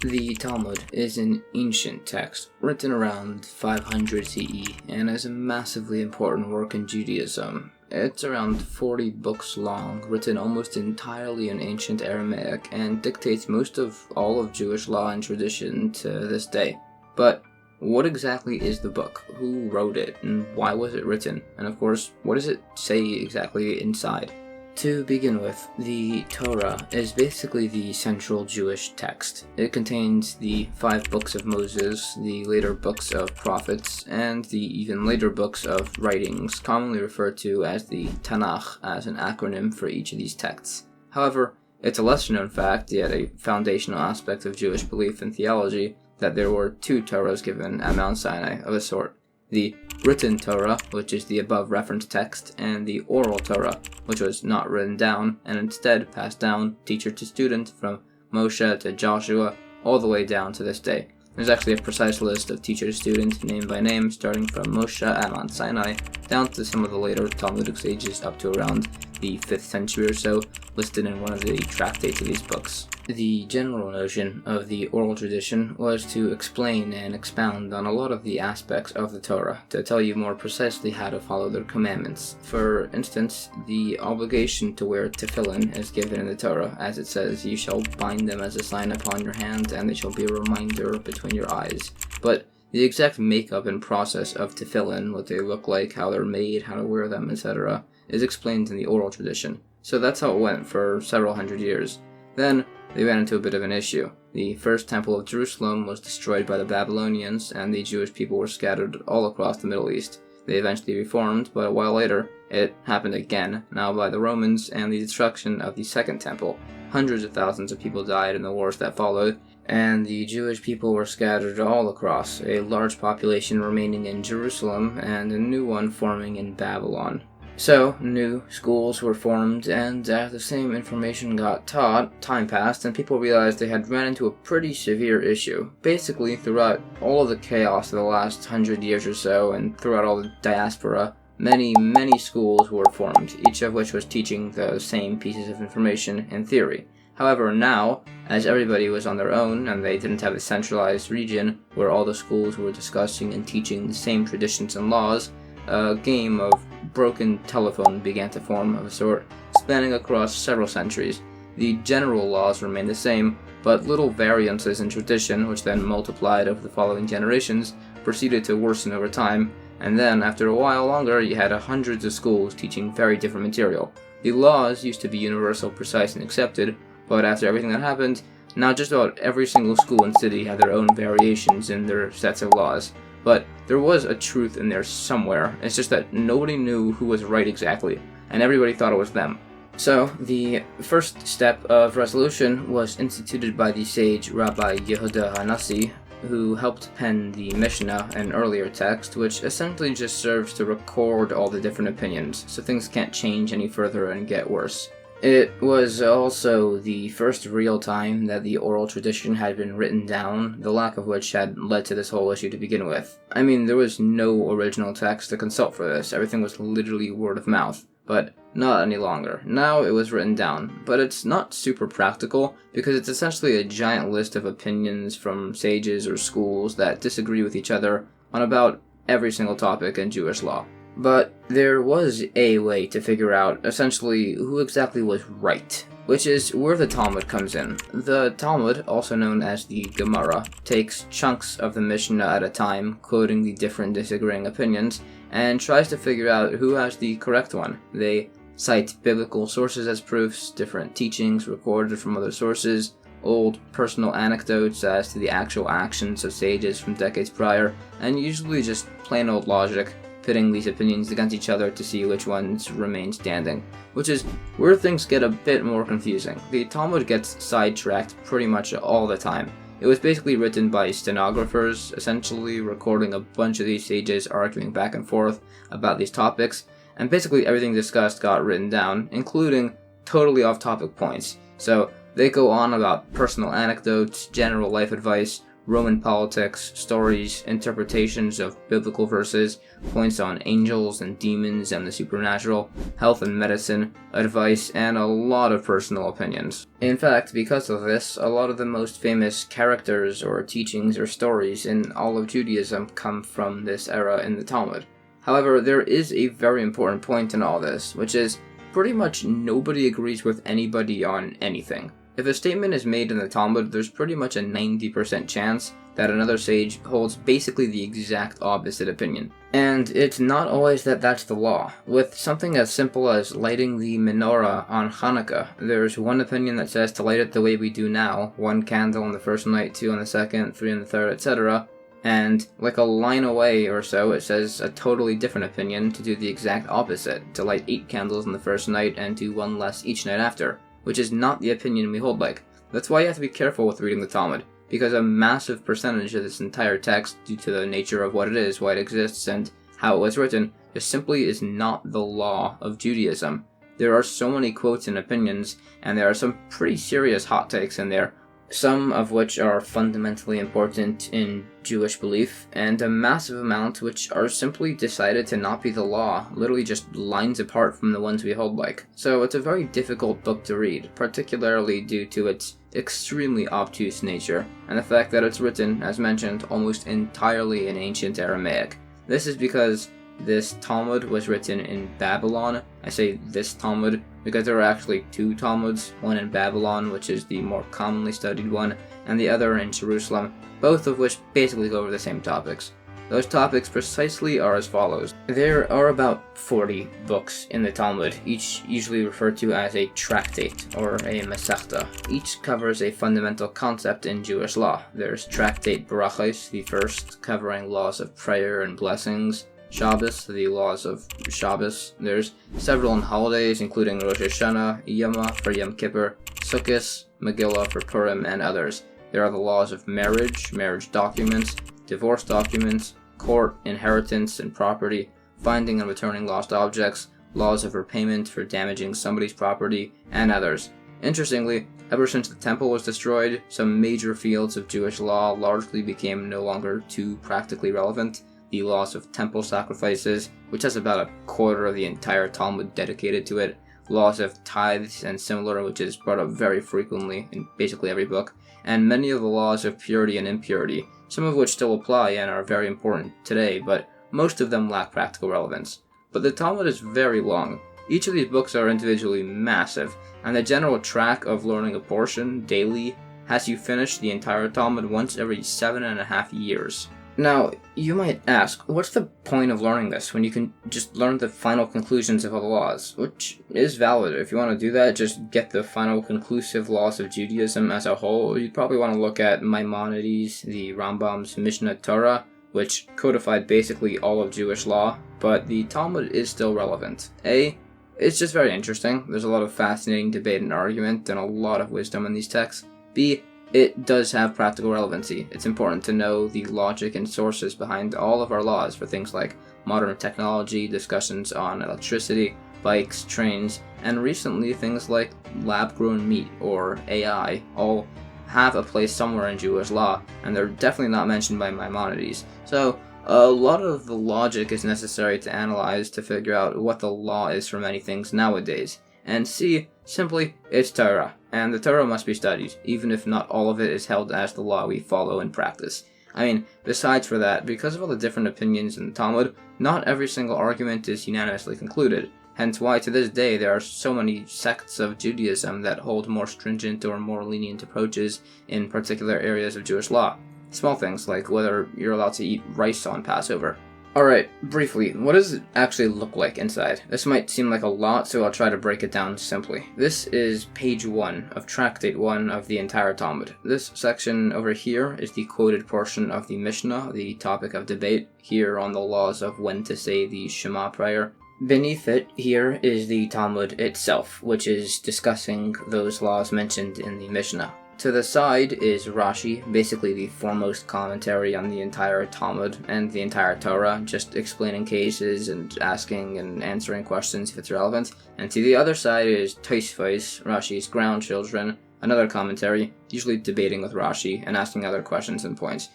The Talmud is an ancient text written around 500 CE and is a massively important work in Judaism. It's around 40 books long, written almost entirely in ancient Aramaic, and dictates most of all of Jewish law and tradition to this day. But what exactly is the book? Who wrote it? And why was it written? And of course, what does it say exactly inside? To begin with, the Torah is basically the central Jewish text. It contains the 5 books of Moses, the later books of prophets, and the even later books of writings, commonly referred to as the Tanakh as an acronym for each of these texts. However, it's a lesser-known fact, yet a foundational aspect of Jewish belief and theology, that there were 2 Torahs given at Mount Sinai of a sort. The written Torah, which is the above referenced text, and the oral Torah, which was not written down and instead passed down teacher to student from Moshe to Joshua all the way down to this day. There's actually a precise list of teacher to student, name by name, starting from Moshe at Mount Sinai down to some of the later Talmudic sages up to around the 5th century or so, listed in one of the tractates of these books. The general notion of the oral tradition was to explain and expound on a lot of the aspects of the Torah, to tell you more precisely how to follow their commandments. For instance, the obligation to wear tefillin is given in the Torah, as it says, "You shall bind them as a sign upon your hand, and they shall be a reminder between your eyes." But the exact makeup and process of tefillin, what they look like, how they're made, how to wear them, etc., is explained in the oral tradition. So that's how it went for several hundred years. Then they ran into a bit of an issue. The first temple of Jerusalem was destroyed by the Babylonians, and the Jewish people were scattered all across the Middle East. They eventually reformed, but a while later, it happened again, now by the Romans, and the destruction of the Second Temple. Hundreds of thousands of people died in the wars that followed, and the Jewish people were scattered all across, a large population remaining in Jerusalem, and a new one forming in Babylon. So, new schools were formed, and as the same information got taught, time passed, and people realized they had ran into a pretty severe issue. Basically, throughout all of the chaos of the last 100 years or so, and throughout all the diaspora, many schools were formed, each of which was teaching the same pieces of information in theory. However, now, as everybody was on their own, and they didn't have a centralized region where all the schools were discussing and teaching the same traditions and laws, a game of broken telephone began to form of a sort, spanning across several centuries. The general laws remained the same, but little variances in tradition, which then multiplied over the following generations, proceeded to worsen over time, and then, after a while longer, you had hundreds of schools teaching very different material. The laws used to be universal, precise, and accepted, but after everything that happened, now just about every single school and city had their own variations in their sets of laws. But there was a truth in there somewhere. It's just that nobody knew who was right exactly, and everybody thought it was them. So, the first step of resolution was instituted by the sage Rabbi Yehuda Hanassi, who helped pen the Mishna, an earlier text, which essentially just serves to record all the different opinions, so things can't change any further and get worse. It was also the first real time that the oral tradition had been written down, the lack of which had led to this whole issue to begin with. I mean, there was no original text to consult for this, everything was literally word of mouth, but not any longer. Now it was written down, but it's not super practical, because it's essentially a giant list of opinions from sages or schools that disagree with each other on about every single topic in Jewish law. But there was a way to figure out, essentially, who exactly was right, which is where the Talmud comes in. The Talmud, also known as the Gemara, takes chunks of the Mishna at a time, quoting the different disagreeing opinions, and tries to figure out who has the correct one. They cite biblical sources as proofs, different teachings recorded from other sources, old personal anecdotes as to the actual actions of sages from decades prior, and usually just plain old logic, pitting these opinions against each other to see which ones remain standing, which is where things get a bit more confusing. The Talmud gets sidetracked pretty much all the time. It was basically written by stenographers, essentially recording a bunch of these sages arguing back and forth about these topics, and basically everything discussed got written down, including totally off-topic points. So they go on about personal anecdotes, general life advice, Roman politics, stories, interpretations of biblical verses, points on angels and demons and the supernatural, health and medicine, advice, and a lot of personal opinions. In fact, because of this, a lot of the most famous characters or teachings or stories in all of Judaism come from this era in the Talmud. However, there is a very important point in all this, which is pretty much nobody agrees with anybody on anything. If a statement is made in the Talmud, there's pretty much a 90% chance that another sage holds basically the exact opposite opinion. And it's not always that that's the law. With something as simple as lighting the menorah on Hanukkah, there's one opinion that says to light it the way we do now, 1 candle on the first night, 2 on the second, 3 on the third, etc. And like a line away or so, it says a totally different opinion to do the exact opposite, to light 8 candles on the first night and do 1 less each night after, which is not the opinion we hold like. That's why you have to be careful with reading the Talmud, because a massive percentage of this entire text, due to the nature of what it is, why it exists, and how it was written, just simply is not the law of Judaism. There are so many quotes and opinions, and there are some pretty serious hot takes in there, some of which are fundamentally important in Jewish belief, and a massive amount which are simply decided to not be the law, literally just lines apart from the ones we hold like. So it's a very difficult book to read, particularly due to its extremely obtuse nature, and the fact that it's written, as mentioned, almost entirely in ancient Aramaic. This is because this Talmud was written in Babylon. I say this Talmud because there are actually 2 Talmuds, one in Babylon, which is the more commonly studied one, and the other in Jerusalem, both of which basically go over the same topics. Those topics precisely are as follows. There are about 40 books in the Talmud, each usually referred to as a tractate, or a Masechta. Each covers a fundamental concept in Jewish law. There's Tractate Barachos, the first, covering laws of prayer and blessings. Shabbos, the laws of Shabbos. There's several on holidays, including Rosh Hashanah, Yoma for Yom Kippur, Sukkot, Megillah for Purim, and others. There are the laws of marriage, marriage documents, divorce documents, court, inheritance and property, finding and returning lost objects, laws of repayment for damaging somebody's property, and others. Interestingly, ever since the temple was destroyed, some major fields of Jewish law largely became no longer too practically relevant. The laws of temple sacrifices, which has about a quarter of the entire Talmud dedicated to it, laws of tithes and similar, which is brought up very frequently in basically every book, and many of the laws of purity and impurity, some of which still apply and are very important today, but most of them lack practical relevance. But the Talmud is very long. Each of these books are individually massive, and the general track of learning a portion daily has you finish the entire Talmud once every 7.5 years. Now, you might ask, what's the point of learning this when you can just learn the final conclusions of all the laws? Which is valid. If you want to do that, just get the final conclusive laws of Judaism as a whole. You'd probably want to look at Maimonides, the Rambam's Mishna Torah, which codified basically all of Jewish law, but the Talmud is still relevant. It's just very interesting. There's a lot of fascinating debate and argument and a lot of wisdom in these texts. B, it does have practical relevancy. It's important to know the logic and sources behind all of our laws for things like modern technology, discussions on electricity, bikes, trains, and recently things like lab-grown meat or AI all have a place somewhere in Jewish law, and they're definitely not mentioned by Maimonides. So a lot of the logic is necessary to analyze to figure out what the law is for many things nowadays. And C, simply, it's Torah, and the Torah must be studied, even if not all of it is held as the law we follow in practice. I mean, besides for that, because of all the different opinions in the Talmud, not every single argument is unanimously concluded, hence why to this day there are so many sects of Judaism that hold more stringent or more lenient approaches in particular areas of Jewish law. Small things like whether you're allowed to eat rice on Passover. Alright, briefly, what does it actually look like inside? This might seem like a lot, so I'll try to break it down simply. This is page 1 of Tractate 1 of the entire Talmud. This section over here is the quoted portion of the Mishna, the topic of debate, here on the laws of when to say the Shema prayer. Beneath it, here is the Talmud itself, which is discussing those laws mentioned in the Mishnah. To the side is Rashi, basically the foremost commentary on the entire Talmud and the entire Torah, just explaining cases and asking and answering questions if it's relevant. And to the other side is Tosfos, Rashi's grandchildren, another commentary, usually debating with Rashi and asking other questions and points.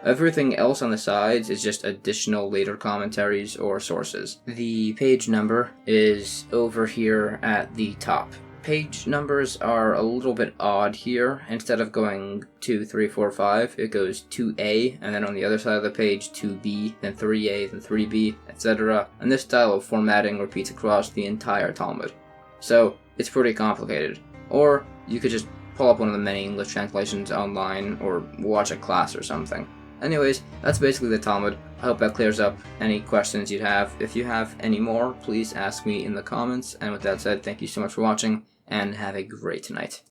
Everything else on the sides is just additional later commentaries or sources. The page number is over here at the top. Page numbers are a little bit odd here. Instead of going 2, 3, 4, 5, it goes 2A, and then on the other side of the page 2B, then 3A, then 3B, etc. And this style of formatting repeats across the entire Talmud. So it's pretty complicated. Or you could just pull up one of the many English translations online or watch a class or something. Anyways, that's basically the Talmud. I hope that clears up any questions you'd have. If you have any more, please ask me in the comments. And with that said, thank you so much for watching, and have a great night.